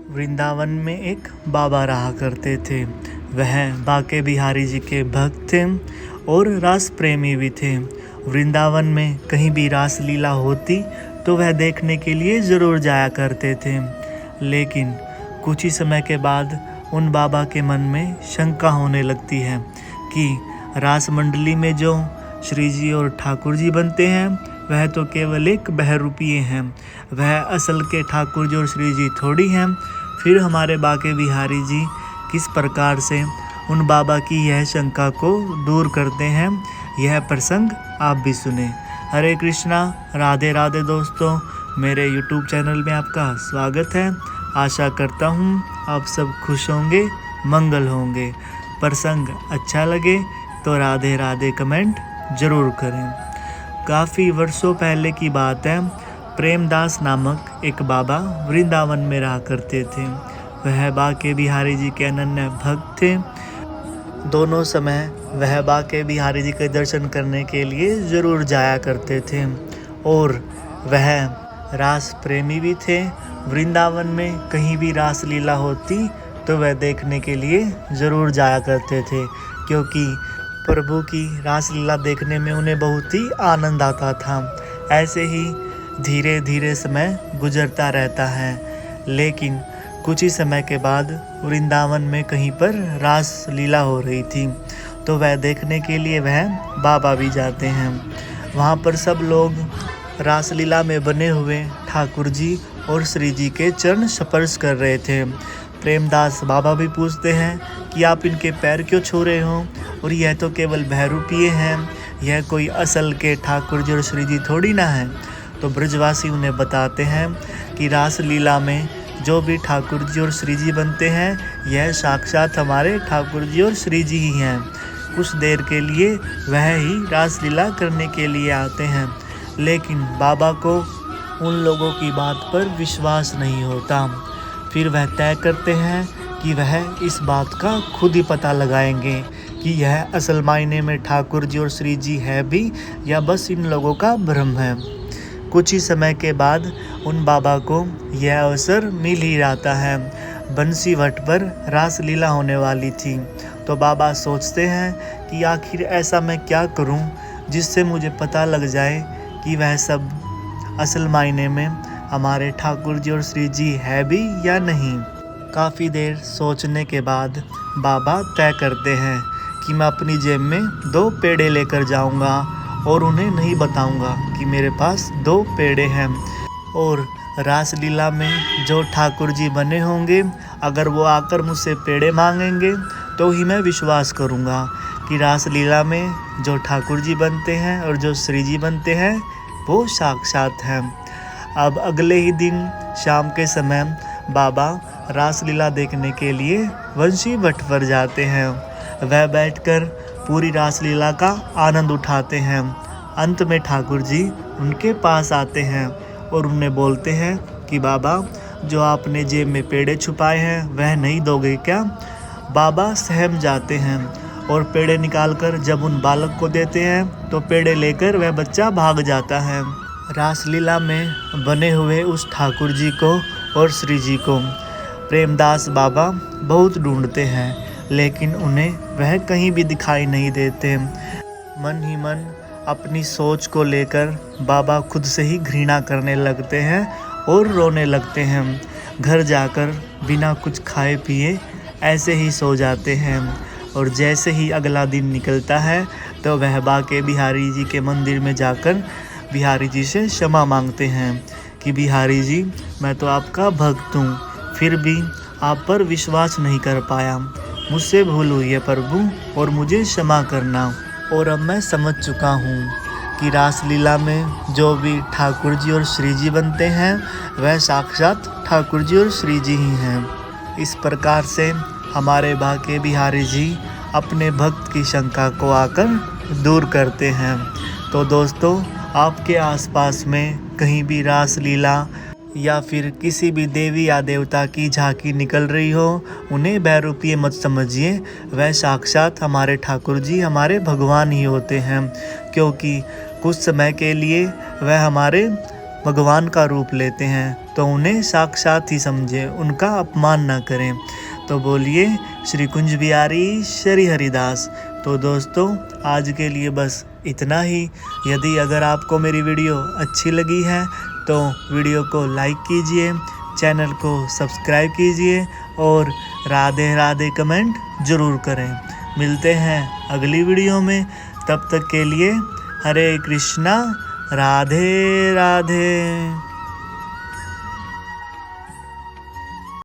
वृंदावन में एक बाबा रहा करते थे। वह बाके बिहारी जी के भक्त थे और रास प्रेमी भी थे। वृंदावन में कहीं भी रास लीला होती तो वह देखने के लिए ज़रूर जाया करते थे। लेकिन कुछ ही समय के बाद उन बाबा के मन में शंका होने लगती है कि रास मंडली में जो श्री जी और ठाकुर जी बनते हैं वह तो केवल एक बहरूपिये हैं, वह असल के ठाकुर जी और श्री जी थोड़ी हैं। फिर हमारे बाके बिहारी जी किस प्रकार से उन बाबा की यह शंका को दूर करते हैं, यह प्रसंग आप भी सुने। हरे कृष्णा, राधे राधे दोस्तों, मेरे YouTube चैनल में आपका स्वागत है। आशा करता हूँ आप सब खुश होंगे, मंगल होंगे। प्रसंग अच्छा लगे तो राधे राधे कमेंट ज़रूर करें। काफ़ी वर्षों पहले की बात है। प्रेमदास नामक एक बाबा वृंदावन में रहा करते थे। वह बाके बिहारी जी के अनन्य भक्त थे। दोनों समय वह बाके बिहारी जी के दर्शन करने के लिए ज़रूर जाया करते थे और वह रास प्रेमी भी थे। वृंदावन में कहीं भी रास लीला होती तो वह देखने के लिए ज़रूर जाया करते थे, क्योंकि प्रभु की रास लीला देखने में उन्हें बहुत ही आनंद आता था। ऐसे ही धीरे धीरे समय गुजरता रहता है। लेकिन कुछ ही समय के बाद वृंदावन में कहीं पर रास लीला हो रही थी तो वह देखने के लिए वह बाबा भी जाते हैं। वहाँ पर सब लोग रास लीला में बने हुए ठाकुर जी और श्री जी के चरण स्पर्श कर रहे थे। प्रेमदास बाबा भी पूछते हैं कि आप इनके पैर क्यों छू रहे हो, और यह तो केवल बहरूपिये हैं, यह कोई असल के ठाकुर जी और श्री जी थोड़ी ना है। तो ब्रजवासी उन्हें बताते हैं कि रास लीला में जो भी ठाकुर जी और श्री जी बनते हैं यह साक्षात हमारे ठाकुर जी और श्री जी ही हैं। कुछ देर के लिए वह ही रास लीला करने के लिए आते हैं। लेकिन बाबा को उन लोगों की बात पर विश्वास नहीं होता। फिर वह तय करते हैं कि वह इस बात का खुद ही पता लगाएंगे कि यह असल मायने में ठाकुर जी और श्री जी है भी या बस इन लोगों का भ्रम है। कुछ ही समय के बाद उन बाबा को यह अवसर मिल ही जाता है। बंसी वट पर रास लीला होने वाली थी तो बाबा सोचते हैं कि आखिर ऐसा मैं क्या करूं जिससे मुझे पता लग जाए कि वह सब असल मायने में हमारे ठाकुर जी और श्री जी है भी या नहीं। काफ़ी देर सोचने के बाद बाबा तय करते हैं कि मैं अपनी जेब में 2 पेड़े लेकर जाऊंगा और उन्हें नहीं बताऊंगा कि मेरे पास 2 पेड़े हैं। और रास लीला में जो ठाकुर जी बने होंगे अगर वो आकर मुझसे पेड़े मांगेंगे तो ही मैं विश्वास करूंगा कि रास लीला में जो ठाकुर जी बनते हैं और जो श्री जी बनते हैं वो साक्षात हैं। अब अगले ही दिन शाम के समय बाबा रास लीला देखने के लिए बंसी वट पर जाते हैं। वह बैठकर पूरी रास लीला का आनंद उठाते हैं। अंत में ठाकुर जी उनके पास आते हैं और उन्हें बोलते हैं कि बाबा, जो आपने जेब में पेड़े छुपाए हैं वह नहीं दोगे क्या? बाबा सहम जाते हैं और पेड़े निकालकर जब उन बालक को देते हैं तो पेड़े लेकर वह बच्चा भाग जाता है। रासलीला में बने हुए उस ठाकुर जी को और श्री जी को प्रेमदास बाबा बहुत ढूंढते हैं, लेकिन उन्हें वह कहीं भी दिखाई नहीं देते। मन ही मन अपनी सोच को लेकर बाबा खुद से ही घृणा करने लगते हैं और रोने लगते हैं। घर जाकर बिना कुछ खाए पिए ऐसे ही सो जाते हैं। और जैसे ही अगला दिन निकलता है तो वह बाके बिहारी जी के मंदिर में जाकर बिहारी जी से क्षमा मांगते हैं कि बिहारी जी, मैं तो आपका भक्त हूँ, फिर भी आप पर विश्वास नहीं कर पाया, मुझसे भूल हुई है प्रभु और मुझे क्षमा करना। और अब मैं समझ चुका हूँ कि रास लीला में जो भी ठाकुर जी और श्री जी बनते हैं वह साक्षात ठाकुर जी और श्री जी ही हैं। इस प्रकार से हमारे बाके बिहारी जी अपने भक्त की शंका को आकर दूर करते हैं। तो दोस्तों, आपके आसपास में कहीं भी रास लीला या फिर किसी भी देवी या देवता की झांकी निकल रही हो, उन्हें बहरूपिये मत समझिए। वह साक्षात हमारे ठाकुर जी, हमारे भगवान ही होते हैं, क्योंकि कुछ समय के लिए वह हमारे भगवान का रूप लेते हैं। तो तो उन्हें साक्षात ही समझें, उनका अपमान ना करें। तो बोलिए श्री कुंज बिहारी श्री हरिदास। तो दोस्तों आज के लिए बस इतना ही। यदि अगर आपको मेरी वीडियो अच्छी लगी है तो वीडियो को लाइक कीजिए, चैनल को सब्सक्राइब कीजिए और राधे राधे कमेंट ज़रूर करें। मिलते हैं अगली वीडियो में, तब तक के लिए हरे कृष्णा, राधे राधे।